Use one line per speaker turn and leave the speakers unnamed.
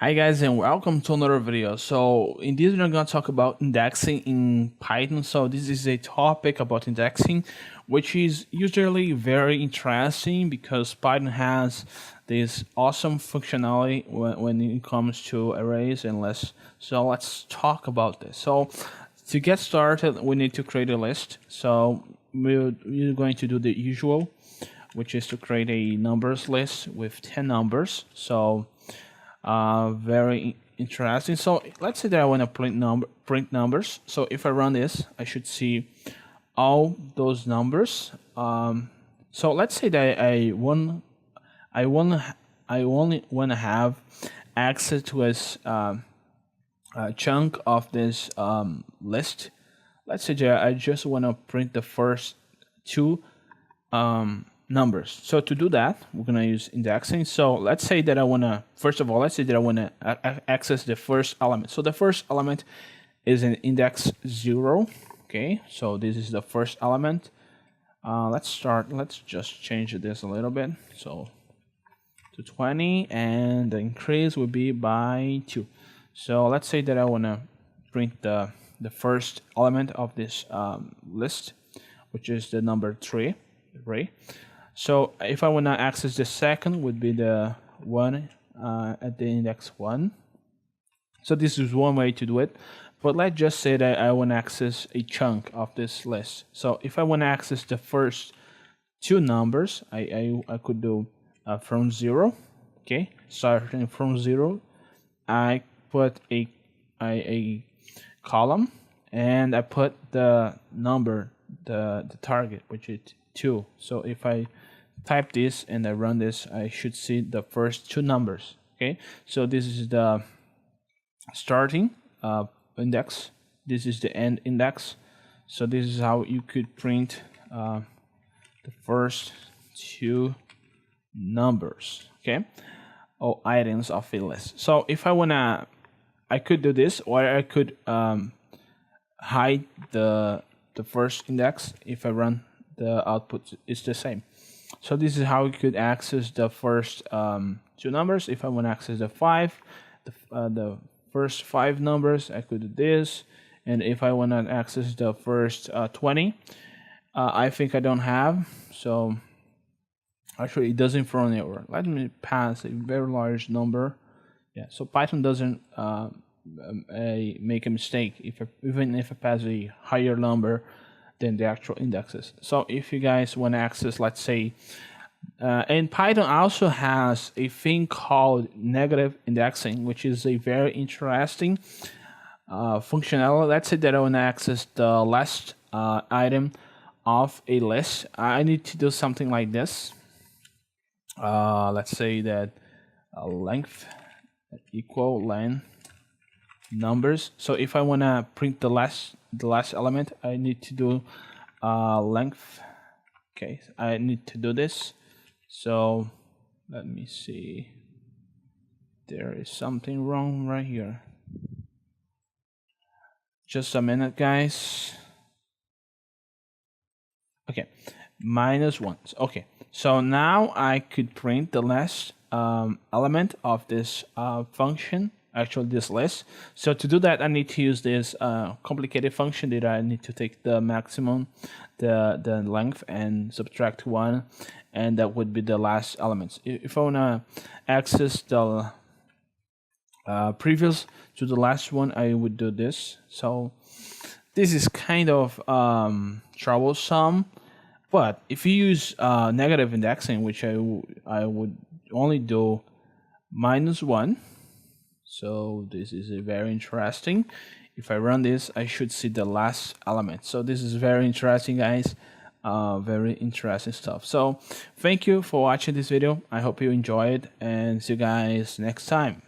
Hi guys and welcome to another video. So in this video I'm going to talk about indexing in Python. So this is a topic about indexing which is usually very interesting because Python has this awesome functionality when it comes to arrays and lists. So let's talk about this. So to get started we need to create a list. So we're going to do the usual, which is to create a numbers list with 10 numbers. So very interesting. So let's say that I want to print numbers. So if I run this, I should see all those numbers. So let's say that I only want to have access to a chunk of this list. Let's say that I just want to print the first two numbers. So to do that, we're gonna use indexing. So let's say that I wanna, first of all, let's say that I wanna access the first element. So the first element is an index 0. Okay, so this is the first element. Let's just change this a little bit. So to 20, and the increase will be by 2. So let's say that I wanna print the first element of this list, which is the number 3 array. So if I want to access the second, would be the one at the index 1. So this is one way to do it. But let's just say that I want to access a chunk of this list. So if I want to access the first two numbers, I could do from 0. Okay, starting from 0, I put a column and I put the number, the target, which is 2. So if I type this and I run this, I should see the first two numbers. Okay, so this is the starting index, this is the end index. So this is how you could print the first two numbers, okay, or items of a list. So if I wanna, I could do this, or I could hide the first index. If I run, the output is the same. So this is how you could access the first two numbers. If I want to access the 5, the first 5 numbers, I could do this. And if I want to access the first 20, I think I don't have. So actually it doesn't throw an error. Let me pass a very large number. Yeah, so Python doesn't make a mistake even if I pass a higher number than the actual indexes. So if you guys want to access, let's say, and Python also has a thing called negative indexing, which is a very interesting functionality. Let's say that I want to access the last item of a list. I need to do something like this. Let's say that length equal len numbers. So if I want to print the last element, I need to do length. Okay, I need to do this. So let me see, there is something wrong right here. Just a minute, guys. Okay, -1. Okay, so now I could print the last element of this function, actually this list. So to do that, I need to use this complicated function that I need to take the maximum, the length, and subtract 1, and that would be the last elements. If I want to access the previous to the last one, I would do this. So this is kind of troublesome, but if you use negative indexing, which I would only do -1. So this is a very interesting. If I run this, I should see the last element. So this is very interesting, guys. Very interesting stuff. So thank you for watching this video. I hope you enjoyed, and see you guys next time.